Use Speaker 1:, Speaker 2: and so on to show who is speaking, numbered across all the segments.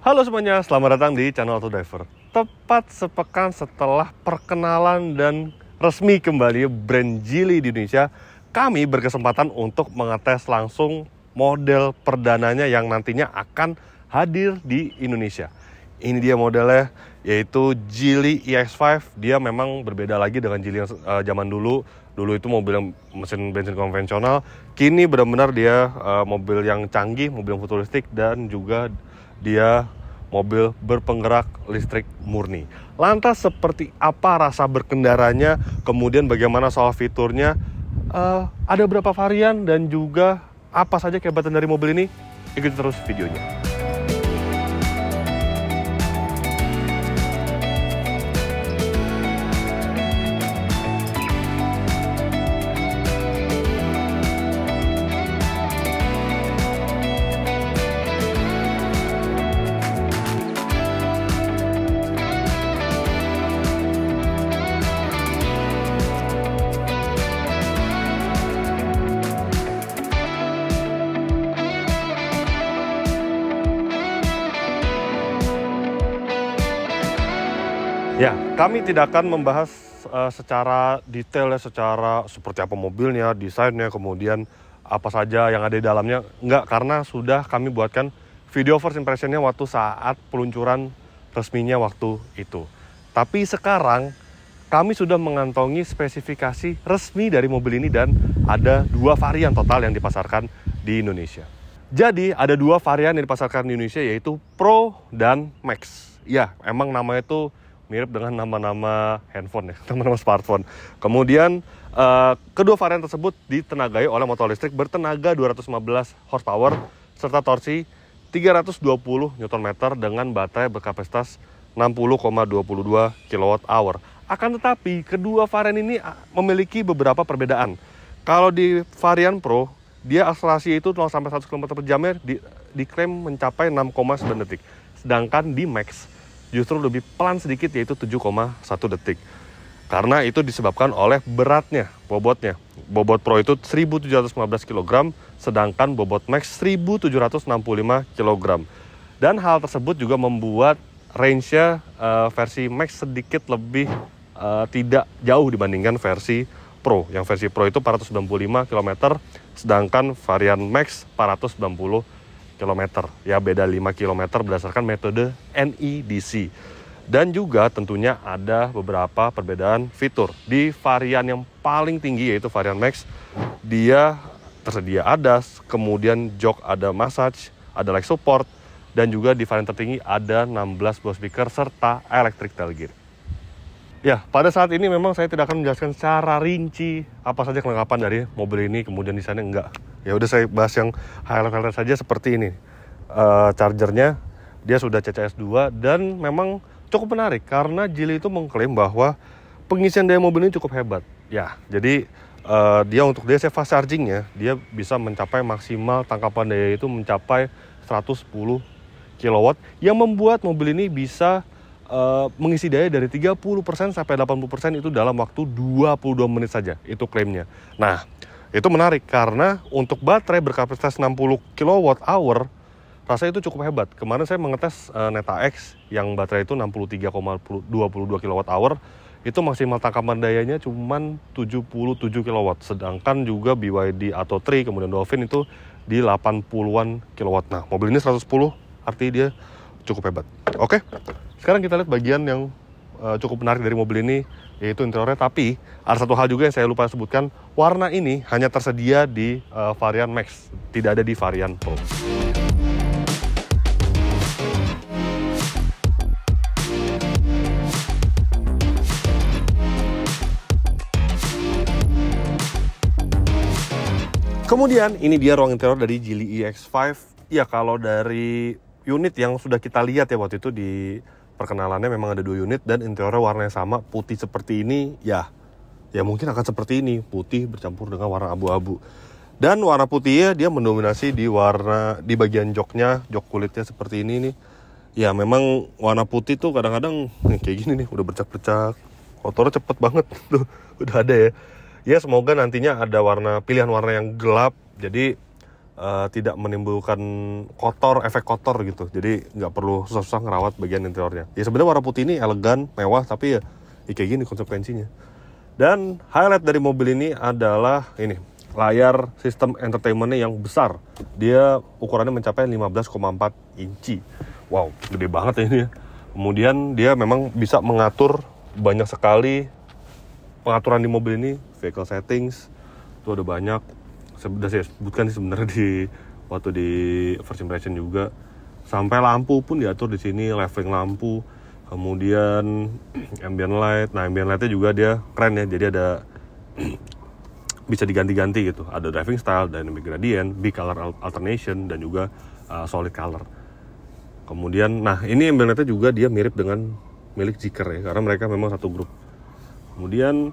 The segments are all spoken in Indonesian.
Speaker 1: Halo semuanya, selamat datang di channel Auto Diver. Tepat sepekan setelah perkenalan dan resmi kembali brand Geely di Indonesia, kami berkesempatan untuk mengetes langsung model perdananya yang nantinya akan hadir di Indonesia. Ini dia modelnya, yaitu Geely EX5. Dia memang berbeda lagi dengan Geely yang zaman dulu. Dulu itu mobil yang mesin bensin konvensional. Kini benar-benar dia mobil yang canggih, mobil yang futuristik, dan juga dia mobil berpenggerak listrik murni. Lantas seperti apa rasa berkendaranya, kemudian bagaimana soal fiturnya, ada berapa varian, dan juga apa saja kehebatan dari mobil ini? Ikuti terus videonya. Ya, kami tidak akan membahas secara detail ya, secara seperti apa mobilnya, desainnya, kemudian apa saja yang ada di dalamnya. Enggak, karena sudah kami buatkan video first impressionnya waktu saat peluncuran resminya waktu itu. Tapi sekarang kami sudah mengantongi spesifikasi resmi dari mobil ini dan ada 2 varian total yang dipasarkan di Indonesia. Jadi ada 2 varian yang dipasarkan di Indonesia, yaitu Pro dan Max. Ya, emang namanya itu mirip dengan nama-nama handphone ya, nama-nama smartphone. Kemudian kedua varian tersebut ditenagai oleh motor listrik bertenaga 215 horsepower serta torsi 320 Nm dengan baterai berkapasitas 60,22 kWh. Akan tetapi kedua varian ini memiliki beberapa perbedaan. Kalau di varian Pro, dia akselerasi itu 0 sampai 100 km/jam-nya diklaim mencapai 6,9 detik. Sedangkan di Max justru lebih pelan sedikit, yaitu 7,1 detik. Karena itu disebabkan oleh beratnya, bobotnya. Bobot Pro itu 1.715 kg, sedangkan bobot Max 1.765 kg. Dan hal tersebut juga membuat range-nya versi Max sedikit lebih tidak jauh dibandingkan versi Pro. Yang versi Pro itu 495 km, sedangkan varian Max 490 km. Ya, beda 5 km berdasarkan metode NEDC. Dan juga tentunya ada beberapa perbedaan fitur. Di varian yang paling tinggi, yaitu varian Max, dia tersedia ADAS, kemudian jok ada massage, ada leg support, dan juga di varian tertinggi ada 16 buah speaker serta electric tailgate. Ya, pada saat ini memang saya tidak akan menjelaskan secara rinci apa saja kelengkapan dari mobil ini, kemudian desainnya enggak. Ya udah, saya bahas yang highlight saja seperti ini. Chargernya dia sudah CCS 2 dan memang cukup menarik karena Geely itu mengklaim bahwa pengisian daya mobil ini cukup hebat. Ya, jadi dia untuk DC fast chargingnya dia bisa mencapai maksimal tangkapan daya itu mencapai 110 kW yang membuat mobil ini bisa mengisi daya dari 30% sampai 80% itu dalam waktu 22 menit saja. Itu klaimnya. Nah, itu menarik karena untuk baterai berkapasitas 60 kWh rasanya itu cukup hebat. Kemarin saya mengetes Neta X yang baterai itu 63,22 kWh, itu maksimal tangkapan dayanya cuma 77 kW. Sedangkan juga BYD Atto 3 kemudian Dolphin itu di 80-an kW. Nah, mobil ini 110, artinya dia cukup hebat. Oke, sekarang kita lihat bagian yang cukup menarik dari mobil ini, yaitu interiornya. Tapi ada satu hal juga yang saya lupa sebutkan, warna ini hanya tersedia di varian Max, tidak ada di varian Pro. Kemudian ini dia ruang interior dari Geely EX5. Ya, kalau dari unit yang sudah kita lihat ya waktu itu di perkenalannya, memang ada 2 unit dan interiornya warnanya sama, putih seperti ini. Ya mungkin akan seperti ini, putih bercampur dengan warna abu-abu. Dan warna putihnya dia mendominasi di bagian joknya, jok kulitnya seperti ini nih. Ya, memang warna putih tuh kadang-kadang kayak gini nih, udah bercak-bercak. Kotornya cepet banget tuh, udah ada ya. Ya, semoga nantinya ada pilihan warna yang gelap. Jadi tidak menimbulkan efek kotor gitu. Jadi nggak perlu susah-susah ngerawat bagian interiornya. Ya sebenarnya warna putih ini elegan, mewah, tapi ya kayak gini konsekuensinya. Dan highlight dari mobil ini adalah ini, layar sistem entertainment-nya yang besar. Dia ukurannya mencapai 15,4 inci. Wow, gede banget ya ini ya. Kemudian dia memang bisa mengatur banyak sekali pengaturan di mobil ini. Vehicle settings, itu ada banyak. Sudah saya sebutkan sih sebenarnya waktu di first impression juga. Sampai lampu pun diatur di sini, leveling lampu. Kemudian ambient light. Nah, ambient lightnya juga dia keren ya. Jadi ada bisa diganti-ganti gitu. Ada driving style, dynamic gradient, B-color alternation, dan juga solid color. Kemudian, nah ini ambient lightnya juga dia mirip dengan milik Zeekr ya, karena mereka memang satu grup. Kemudian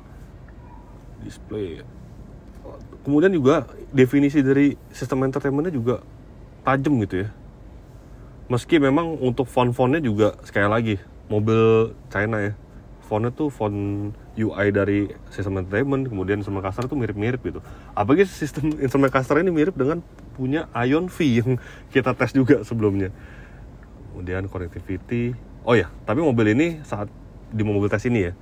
Speaker 1: display. Kemudian juga definisi dari sistem entertainment-nya juga tajam gitu ya. Meski memang untuk font-fontnya juga sekali lagi mobil China ya. Fontnya tuh font UI dari sistem entertainment, kemudian instrument cluster tuh mirip-mirip gitu. Apalagi sistem instrument cluster ini mirip dengan punya Ion V yang kita tes juga sebelumnya. Kemudian connectivity. Oh ya, tapi mobil ini saat di mobil tes ini ya,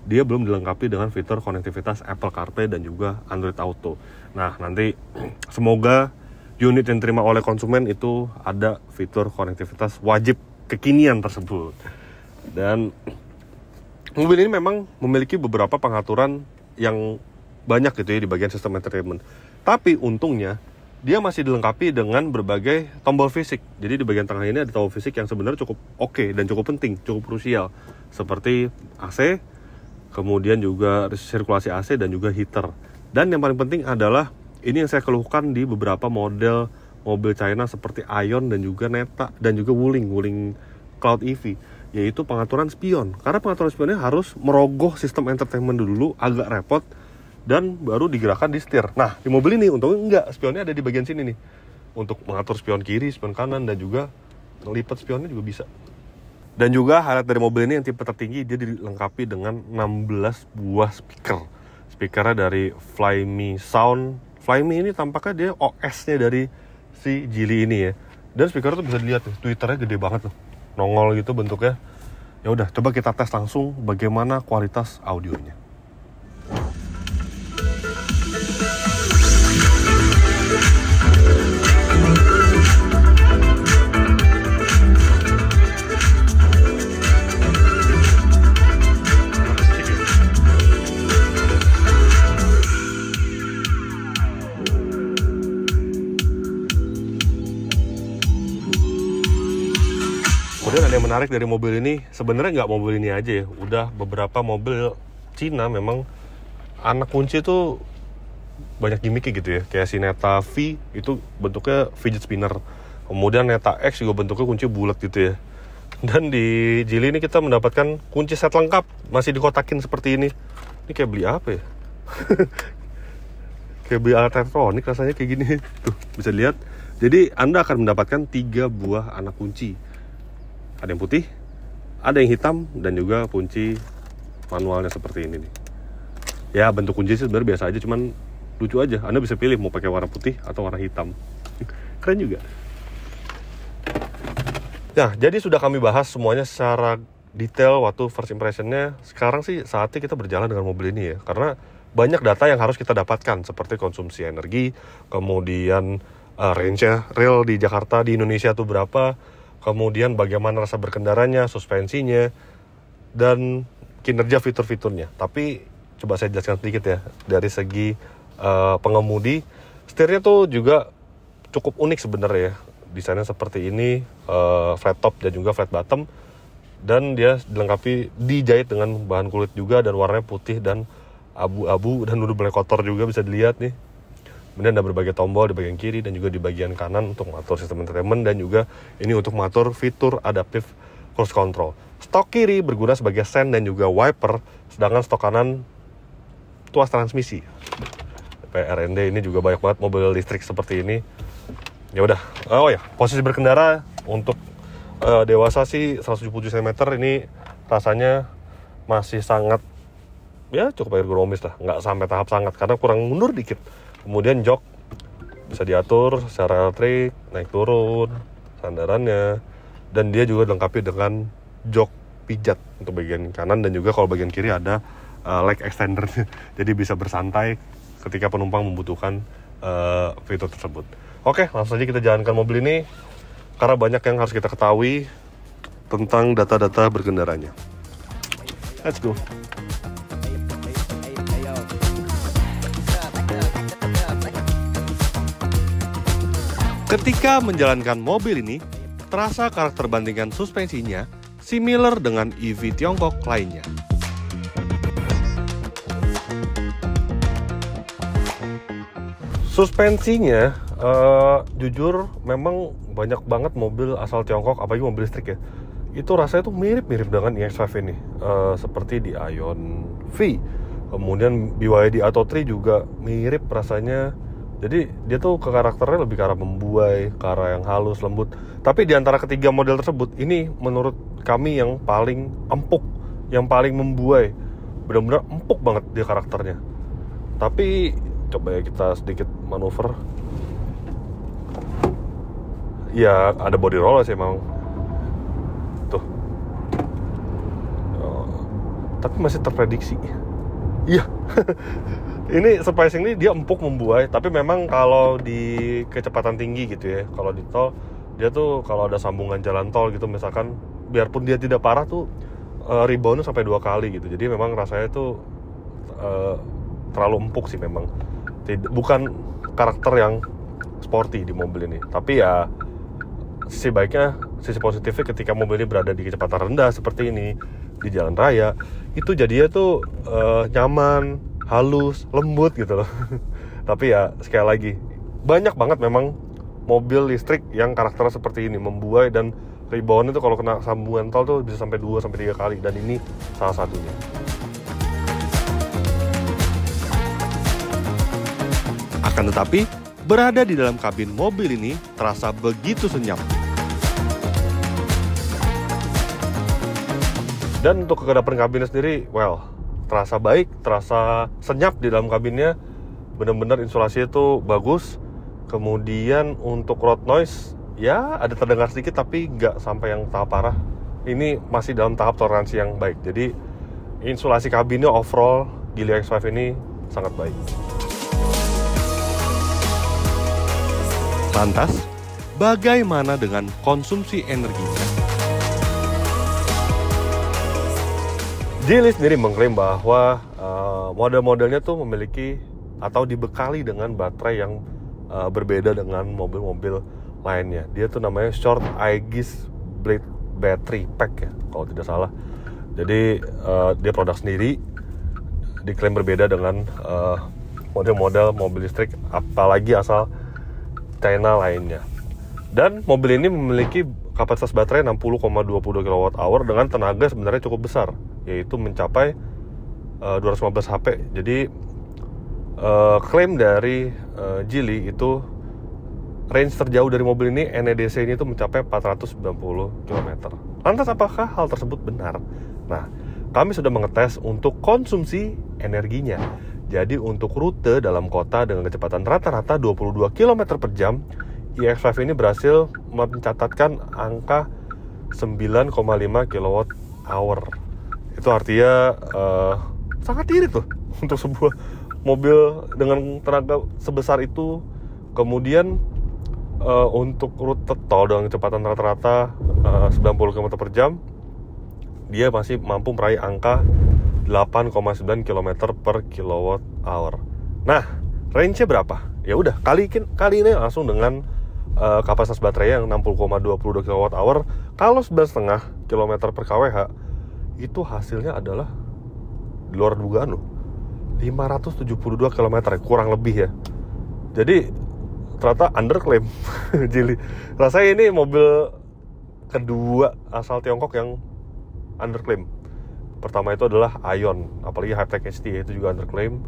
Speaker 1: dia belum dilengkapi dengan fitur konektivitas Apple CarPlay dan juga Android Auto. Nah, nanti semoga unit yang diterima oleh konsumen itu ada fitur konektivitas wajib kekinian tersebut. Dan mobil ini memang memiliki beberapa pengaturan yang banyak gitu ya di bagian sistem entertainment. Tapi untungnya dia masih dilengkapi dengan berbagai tombol fisik. Jadi di bagian tengah ini ada tombol fisik yang sebenarnya cukup oke dan cukup penting, cukup krusial. Seperti AC, kemudian juga sirkulasi AC dan juga heater. Dan yang paling penting adalah ini yang saya keluhkan di beberapa model mobil China seperti Ion dan juga Neta dan juga Wuling Cloud EV, yaitu pengaturan spion. Karena pengaturan spionnya harus merogoh sistem entertainment dulu, agak repot, dan baru digerakkan di setir. Nah, di mobil ini untungnya enggak, spionnya ada di bagian sini nih. Untuk mengatur spion kiri, spion kanan, dan juga melipat spionnya juga bisa. Dan juga highlight dari mobil ini yang tipe tertinggi, dia dilengkapi dengan 16 buah speaker. Speakernya dari Flyme Sound. Flyme ini tampaknya dia OS-nya dari si Geely ini ya. Dan speaker tuh bisa dilihat nih, Twitternya gede banget tuh. Nongol gitu bentuknya. Ya udah, coba kita tes langsung bagaimana kualitas audionya. Kemudian ada yang menarik dari mobil ini, sebenarnya nggak mobil ini aja ya, udah beberapa mobil Cina memang anak kunci tuh banyak gimmicknya gitu ya. Kayak si Neta V itu bentuknya fidget spinner, kemudian Neta X juga bentuknya kunci bulat gitu ya. Dan di Geely ini kita mendapatkan kunci set lengkap, masih dikotakin seperti ini. Ini kayak beli apa ya? Kayak beli alat elektronik rasanya kayak gini. Tuh bisa lihat. Jadi Anda akan mendapatkan 3 buah anak kunci. Ada yang putih, ada yang hitam, dan juga kunci manualnya seperti ini nih. Ya bentuk kunci sih sebenarnya biasa aja, cuman lucu aja. Anda bisa pilih mau pakai warna putih atau warna hitam. Keren juga. Nah, jadi sudah kami bahas semuanya secara detail waktu first impressionnya. Sekarang sih saatnya kita berjalan dengan mobil ini ya, karena banyak data yang harus kita dapatkan, seperti konsumsi energi, kemudian range-nya real di Jakarta, di Indonesia tuh berapa, kemudian bagaimana rasa berkendaranya, suspensinya, dan kinerja fitur-fiturnya. Tapi coba saya jelaskan sedikit ya, dari segi pengemudi, setirnya tuh juga cukup unik sebenarnya ya. Desainnya seperti ini, flat top dan juga flat bottom, dan dia dilengkapi dijahit dengan bahan kulit juga, dan warnanya putih dan abu-abu, dan udah mulai kotor juga bisa dilihat nih. Kemudian ada berbagai tombol di bagian kiri dan juga di bagian kanan untuk mengatur sistem entertainment, dan juga ini untuk mengatur fitur adaptive cruise control. Stok kiri berguna sebagai sen dan juga wiper, sedangkan stok kanan tuas transmisi. PRND ini juga banyak banget mobil listrik seperti ini. Ya udah. Oh ya, posisi berkendara untuk dewasa sih 177 cm ini rasanya masih sangat ya cukup ergonomis lah, nggak sampai tahap sangat karena kurang mundur dikit. Kemudian jok bisa diatur secara elektrik, naik turun, sandarannya, dan dia juga dilengkapi dengan jok pijat untuk bagian kanan, dan juga kalau bagian kiri ada leg extender, jadi bisa bersantai ketika penumpang membutuhkan fitur tersebut. Oke, langsung saja kita jalankan mobil ini karena banyak yang harus kita ketahui tentang data-data berkendaranya. Let's go. Ketika menjalankan mobil ini, terasa karakter bandingan suspensinya similar dengan EV Tiongkok lainnya. Suspensinya, jujur memang banyak banget mobil asal Tiongkok, apalagi mobil listrik ya. Itu rasanya tuh mirip-mirip dengan EX5 ini, seperti di Aion V. Kemudian BYD Atto 3 juga mirip rasanya. Jadi dia tuh ke karakternya lebih ke arah membuai, ke arah yang halus, lembut. Tapi di antara ketiga model tersebut, ini menurut kami yang paling empuk, yang paling membuai. Benar-benar empuk banget dia karakternya. Tapi coba ya kita sedikit manuver. Ya ada body roll sih emang. Tuh. Tapi masih terprediksi. Iya. Ini surprisingly dia empuk, membuai. Tapi memang kalau di kecepatan tinggi gitu ya, kalau di tol dia tuh kalau ada sambungan jalan tol gitu misalkan, biarpun dia tidak parah tuh reboundnya sampai 2 kali gitu. Jadi memang rasanya tuh terlalu empuk sih memang. Bukan karakter yang sporty di mobil ini. Tapi ya sisi baiknya, sisi positifnya ketika mobil ini berada di kecepatan rendah seperti ini di jalan raya, itu jadinya tuh nyaman, halus, lembut gitu loh. Tapi ya sekali lagi, banyak banget memang mobil listrik yang karakternya seperti ini, membuai dan rebound itu kalau kena sambungan tol tuh bisa sampai 2-3 kali, dan ini salah satunya. Akan tetapi, berada di dalam kabin mobil ini terasa begitu senyap. Dan untuk kekedapan kabinnya sendiri, well, terasa baik, terasa senyap di dalam kabinnya. Benar-benar insulasinya itu bagus. Kemudian untuk road noise, ya ada terdengar sedikit tapi nggak sampai yang tahap parah. Ini masih dalam tahap toleransi yang baik. Jadi insulasi kabinnya overall Geely X5 ini sangat baik. Lantas, bagaimana dengan konsumsi energinya? Geely sendiri mengklaim bahwa model-modelnya tuh memiliki atau dibekali dengan baterai yang berbeda dengan mobil-mobil lainnya. Dia tuh namanya Short Aegis Blade Battery Pack ya, kalau tidak salah. Jadi dia produk sendiri, diklaim berbeda dengan model-model mobil listrik apalagi asal China lainnya. Dan mobil ini memiliki kapasitas baterai 60,22 kWh dengan tenaga sebenarnya cukup besar, yaitu mencapai 215 HP. Jadi klaim dari Geely itu range terjauh dari mobil ini, NEDC ini itu mencapai 490 km. Lantas apakah hal tersebut benar? Nah, kami sudah mengetes untuk konsumsi energinya. Jadi untuk rute dalam kota dengan kecepatan rata-rata 22 km per jam, EX5 ini berhasil mencatatkan angka 9,5 kWh. Itu artinya sangat irit loh untuk sebuah mobil dengan tenaga sebesar itu. Kemudian untuk rute tol dengan kecepatan rata-rata 90 km per jam, dia masih mampu meraih angka 8,9 km per kWh. Nah, range-nya berapa? Ya udah, kali ini langsung dengan kapasitas baterai yang 60,22 kWh. Kalau 9,5 km per kWh, itu hasilnya adalah di luar dugaan loh, 572 km, kurang lebih ya. Jadi ternyata underclaim Geely. Rasanya ini mobil kedua asal Tiongkok yang underclaim. Pertama itu adalah Aion, apalagi Hypertech HT, itu juga underclaim.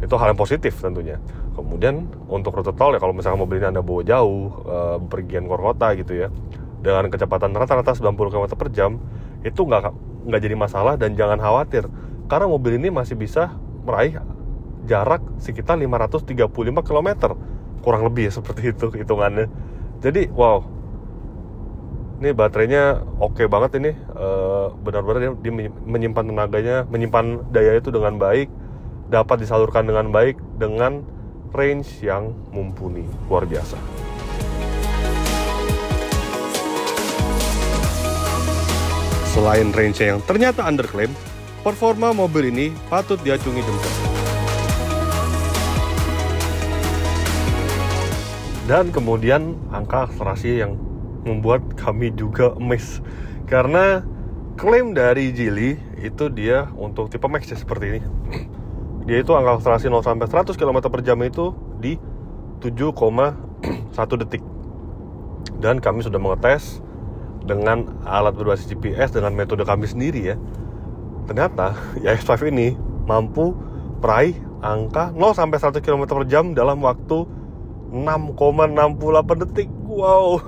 Speaker 1: Itu hal yang positif tentunya. Kemudian untuk rute tol ya, kalau misalnya mobil ini Anda bawa jauh, pergian keluar kota gitu ya, dengan kecepatan rata-rata 90 km per jam, itu nggak jadi masalah. Dan jangan khawatir, karena mobil ini masih bisa meraih jarak sekitar 535 km kurang lebih ya seperti itu hitungannya. Jadi wow, ini baterainya oke banget ini. Benar-benar dia menyimpan tenaganya, menyimpan daya itu dengan baik, dapat disalurkan dengan baik, dengan range yang mumpuni, luar biasa. Selain range-nya yang ternyata underclaim, performa mobil ini patut diacungi jempol. Dan kemudian angka akselerasi yang membuat kami juga amazed. Karena klaim dari Geely itu dia untuk tipe Max ya seperti ini. Dia itu angka akselerasi 0 sampai 100 km per jam itu di 7,1 detik. Dan kami sudah mengetes dengan alat berbasis GPS dengan metode kami sendiri ya. Ternyata ya X5 ini mampu meraih angka 0 sampai 100 km per jam dalam waktu 6,68 detik. Wow.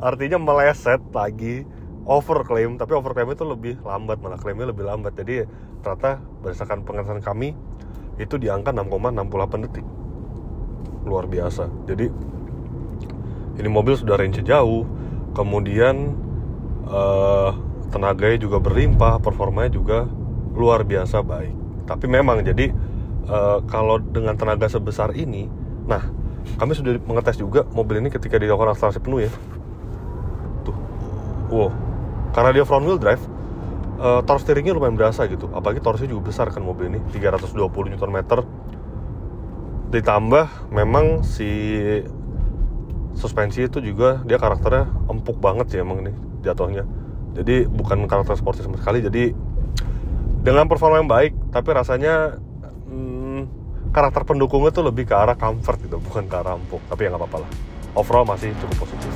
Speaker 1: Artinya meleset lagi overclaim, tapi overclaim itu lebih lambat, malah klaimnya lebih lambat. Jadi ternyata berdasarkan pengetesan kami itu di angka 6,68 detik. Luar biasa. Jadi ini mobil sudah range jauh, kemudian tenaganya juga berlimpah, performanya juga luar biasa baik. Tapi memang jadi kalau dengan tenaga sebesar ini, nah kami sudah mengetes juga mobil ini ketika dilakukan akselerasi penuh ya. Tuh, wow, karena dia front wheel drive, torque steeringnya lumayan berasa gitu. Apalagi torsinya juga besar kan mobil ini, 320 Nm. Ditambah memang si suspensi itu juga dia karakternya empuk banget sih emang ini jatuhnya. Jadi bukan karakter sporty sama sekali. Jadi dengan performa yang baik, tapi rasanya karakter pendukungnya tuh lebih ke arah comfort gitu, bukan ke arah empuk. Tapi ya nggak apa-apa lah. Overall masih cukup positif.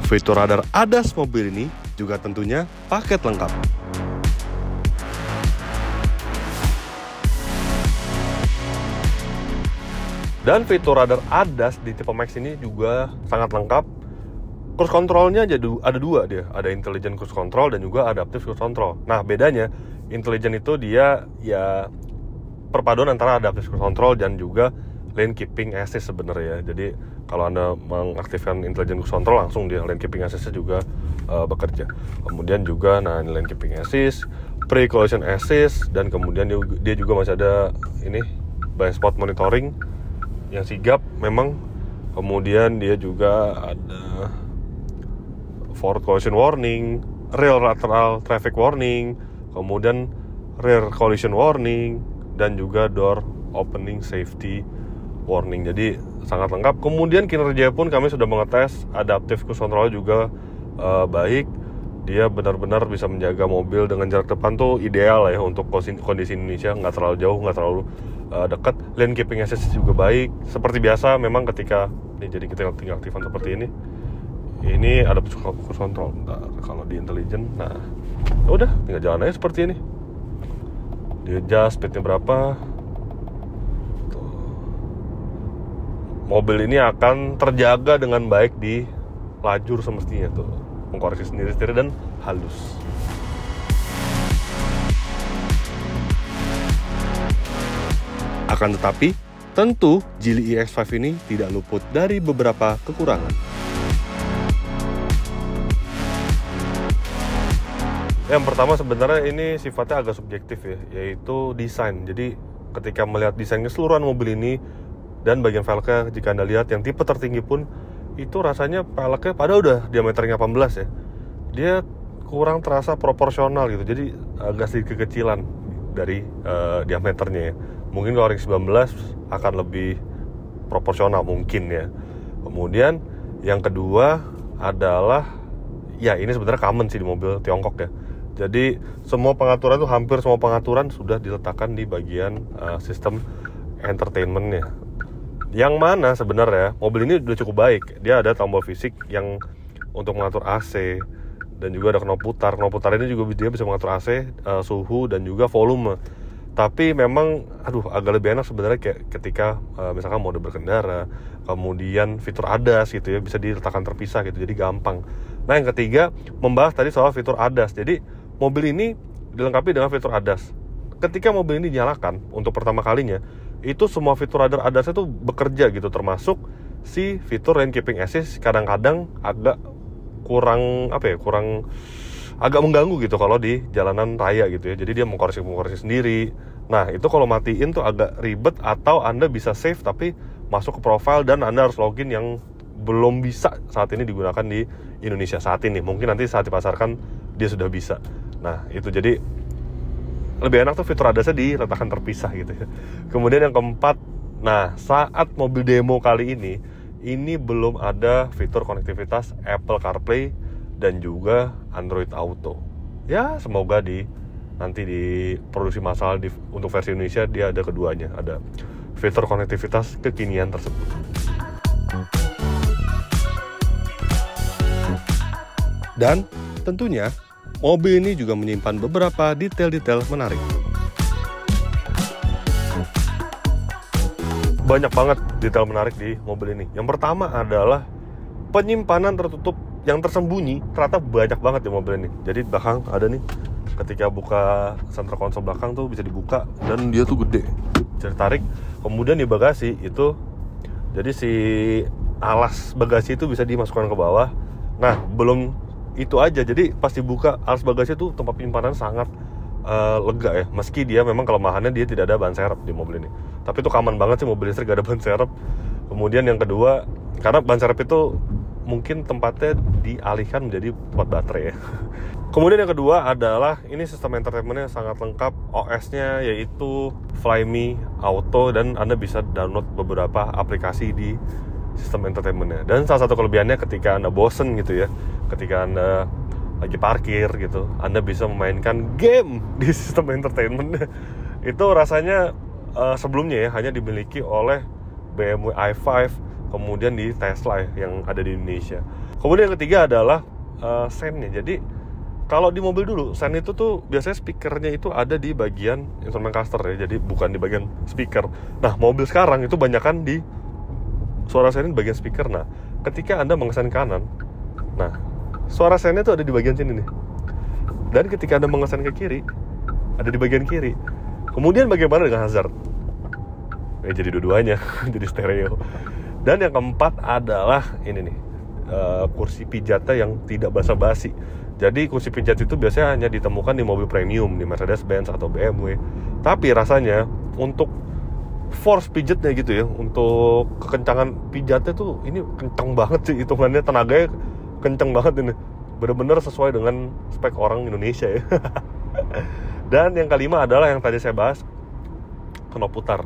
Speaker 1: Fitur radar ADAS mobil ini juga tentunya paket lengkap. Dan fitur radar ADAS di tipe Max ini juga sangat lengkap. Cruise controlnya ada dua dia, ada intelligent cruise control dan juga adaptive cruise control. Nah bedanya, intelligent itu dia ya perpaduan antara adaptive cruise control dan juga lane keeping assist sebenarnya. Jadi kalau Anda mengaktifkan intelligent cruise control, langsung dia lane keeping assist juga bekerja. Kemudian juga nah lane keeping assist, pre-collision assist, dan kemudian dia juga masih ada ini blind spot monitoring yang sigap memang. Kemudian dia juga ada forward collision warning, rear lateral traffic warning, kemudian rear collision warning, dan juga door opening safety warning. Jadi sangat lengkap. Kemudian kinerja pun kami sudah mengetes, adaptive cruise control juga baik. Dia benar-benar bisa menjaga mobil dengan jarak depan tuh ideal ya untuk kondisi Indonesia, nggak terlalu jauh, nggak terlalu dekat. Lane keeping assist juga baik. Seperti biasa memang ketika ini jadi kita tinggal aktifan seperti ini ada cruise control. Bentar, kalau di intelligent, nah udah tinggal jalan aja seperti ini. Dia adjust speednya berapa. Tuh. Mobil ini akan terjaga dengan baik di lajur semestinya tuh, mengkoreksi sendiri-sendiri dan halus. Akan tetapi, tentu Geely EX5 ini tidak luput dari beberapa kekurangan. Yang pertama sebenarnya ini sifatnya agak subjektif ya, yaitu desain. Jadi ketika melihat desain keseluruhan mobil ini dan bagian velgnya, jika Anda lihat yang tipe tertinggi pun itu rasanya velgnya padahal udah diameternya 18 ya, dia kurang terasa proporsional gitu. Jadi agak sedikit kekecilan dari diameternya ya. Mungkin kalau ring 19 akan lebih proporsional mungkin ya. Kemudian yang kedua adalah ya ini sebenarnya common sih di mobil Tiongkok ya. Jadi semua pengaturan tuh, hampir semua pengaturan sudah diletakkan di bagian sistem entertainmentnya. Yang mana sebenarnya mobil ini udah cukup baik. Dia ada tombol fisik yang untuk mengatur AC, dan juga ada knob putar. Knob putar ini juga dia bisa mengatur AC, suhu, dan juga volume. Tapi memang agak lebih enak sebenarnya kayak ketika misalkan mode berkendara, kemudian fitur ADAS gitu ya, bisa diletakkan terpisah gitu, jadi gampang. Nah yang ketiga, membahas tadi soal fitur ADAS. Jadi mobil ini dilengkapi dengan fitur ADAS. Ketika mobil ini dinyalakan untuk pertama kalinya, itu semua fitur ADAS itu bekerja gitu, termasuk si fitur lane keeping assist kadang-kadang agak kurang agak mengganggu gitu kalau di jalanan raya gitu ya. Jadi dia mengkoreksi sendiri. Nah, itu kalau matiin tuh agak ribet, atau Anda bisa save tapi masuk ke profile dan Anda harus login, yang belum bisa saat ini digunakan di Indonesia saat ini. Mungkin nanti saat dipasarkan dia sudah bisa. Nah, itu jadi lebih enak tuh fitur ADAS-nya diletakkan terpisah gitu ya. Kemudian yang keempat, nah saat mobil demo kali ini belum ada fitur konektivitas Apple CarPlay dan juga Android Auto. Ya, semoga nanti di produksi massal untuk versi Indonesia dia ada keduanya, ada fitur konektivitas kekinian tersebut. Dan tentunya mobil ini juga menyimpan beberapa detail-detail menarik. Banyak banget detail menarik di mobil ini. Yang pertama adalah penyimpanan tertutup yang tersembunyi. Ternyata banyak banget di mobil ini. Jadi belakang ada nih, ketika buka center console belakang tuh bisa dibuka dan dia tuh gede, bisa ditarik. Kemudian di bagasi itu, jadi si alas bagasi itu bisa dimasukkan ke bawah. Nah, belum itu aja, jadi pas dibuka alas bagasi itu tempat penyimpanan sangat lega ya. Meski dia memang kelemahannya dia tidak ada ban serep di mobil ini, tapi itu aman banget sih, mobil listrik gak ada ban serep. Kemudian yang kedua, karena ban serep itu mungkin tempatnya dialihkan menjadi tempat baterai ya. Kemudian yang kedua adalah ini sistem entertainmentnya sangat lengkap. OS-nya yaitu Flyme Auto, dan Anda bisa download beberapa aplikasi di sistem entertainmentnya. Dan salah satu kelebihannya ketika Anda bosen gitu ya, ketika Anda lagi parkir gitu, Anda bisa memainkan game di sistem entertainmentnya. Itu rasanya sebelumnya ya hanya dimiliki oleh BMW i5, kemudian di Tesla yang ada di Indonesia. Kemudian yang ketiga adalah sound-nya. Jadi kalau di mobil dulu, sound itu tuh biasanya speakernya itu ada di bagian instrument cluster ya, jadi bukan di bagian speaker. Nah, mobil sekarang itu banyakan di suara sound di bagian speaker. Nah, ketika Anda mengesan kanan, nah suara sound-nya tuh ada di bagian sini nih. Dan ketika Anda mengesan ke kiri, ada di bagian kiri. Kemudian bagaimana dengan hazard? Jadi dua-duanya, jadi stereo. Dan yang keempat adalah ini nih, kursi pijatnya yang tidak basa-basi. Jadi kursi pijat itu biasanya hanya ditemukan di mobil premium, di Mercedes-Benz atau BMW. Tapi rasanya untuk force pijatnya gitu ya, untuk kekencangan pijatnya tuh ini kencang banget sih, hitungannya tenaganya kencang banget ini. Benar-benar sesuai dengan spek orang Indonesia ya. Dan yang kelima adalah yang tadi saya bahas, knop putar.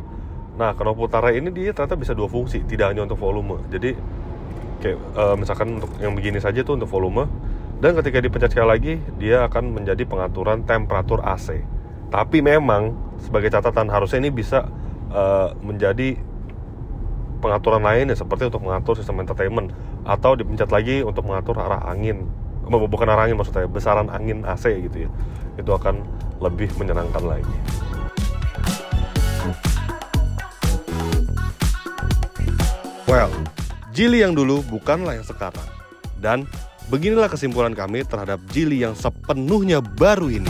Speaker 1: Nah, knop putarnya ini dia ternyata bisa dua fungsi, tidak hanya untuk volume. Jadi kayak misalkan untuk yang begini saja tuh untuk volume, dan ketika dipencet sekali lagi dia akan menjadi pengaturan temperatur AC. Tapi memang sebagai catatan, harusnya ini bisa menjadi pengaturan lain ya, seperti untuk mengatur sistem entertainment, atau dipencet lagi untuk mengatur arah angin, bukan arah angin maksudnya, besaran angin AC gitu ya. Itu akan lebih menyenangkan lagi. Well, Geely yang dulu bukanlah yang sekarang. Dan beginilah kesimpulan kami terhadap Geely yang sepenuhnya baru ini.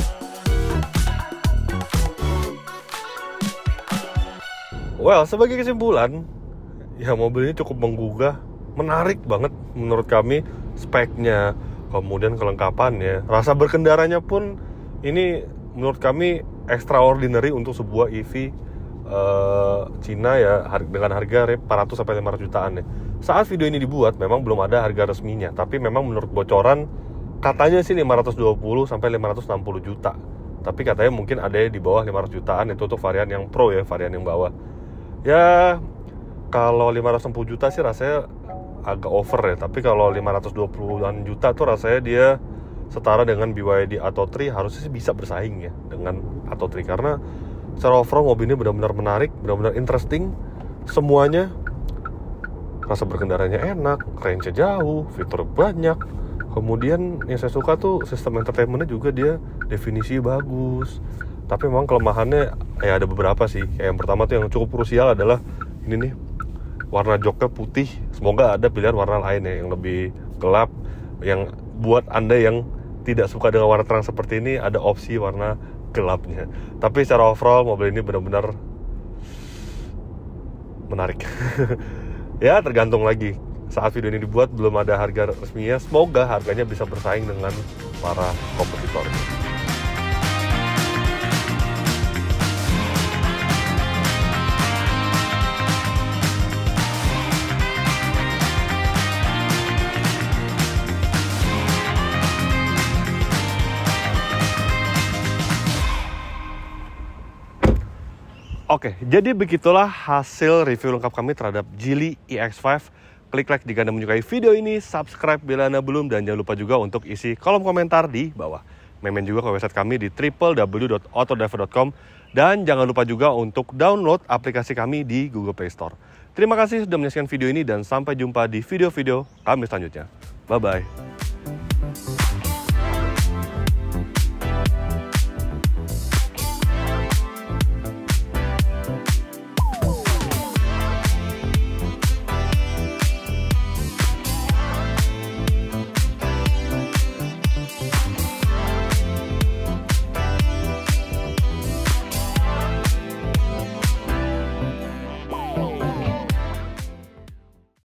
Speaker 1: Well, sebagai kesimpulan, ya mobil ini cukup menggugah, menarik banget menurut kami, speknya, kemudian kelengkapannya, rasa berkendaranya pun ini menurut kami extraordinary untuk sebuah EV Cina ya, dengan harga 400 sampai 500 jutaan ya. Saat video ini dibuat memang belum ada harga resminya, tapi memang menurut bocoran katanya sih 520 sampai 560 juta. Tapi katanya mungkin ada di bawah 500 jutaan, itu untuk varian yang Pro ya, varian yang bawah. Ya kalau 560 juta sih rasanya agak over ya, tapi kalau 520-an juta tuh rasanya dia setara dengan BYD Atto 3, harusnya sih bisa bersaing ya dengan Atto 3, karena secara overall mobil ini benar-benar menarik, benar-benar interesting semuanya. Rasa berkendaranya enak, range-nya jauh, fitur banyak. Kemudian yang saya suka tuh sistem entertainment-nya juga dia definisi bagus. Tapi memang kelemahannya ya ada beberapa sih. Kayak yang pertama tuh yang cukup krusial adalah ini nih, warna joknya putih. Semoga ada pilihan warna lain ya yang lebih gelap, yang buat Anda yang tidak suka dengan warna terang seperti ini, ada opsi warna gelapnya. Tapi secara overall mobil ini benar-benar menarik. Ya tergantung lagi, saat video ini dibuat belum ada harga resminya. Semoga harganya bisa bersaing dengan para kompetitor. Oke, jadi begitulah hasil review lengkap kami terhadap Geely EX5. Klik like jika Anda menyukai video ini, subscribe bila Anda belum, dan jangan lupa juga untuk isi kolom komentar di bawah. Main juga ke website kami di www.autodriver.com, dan jangan lupa juga untuk download aplikasi kami di Google Play Store. Terima kasih sudah menyaksikan video ini dan sampai jumpa di video-video kami selanjutnya. Bye-bye.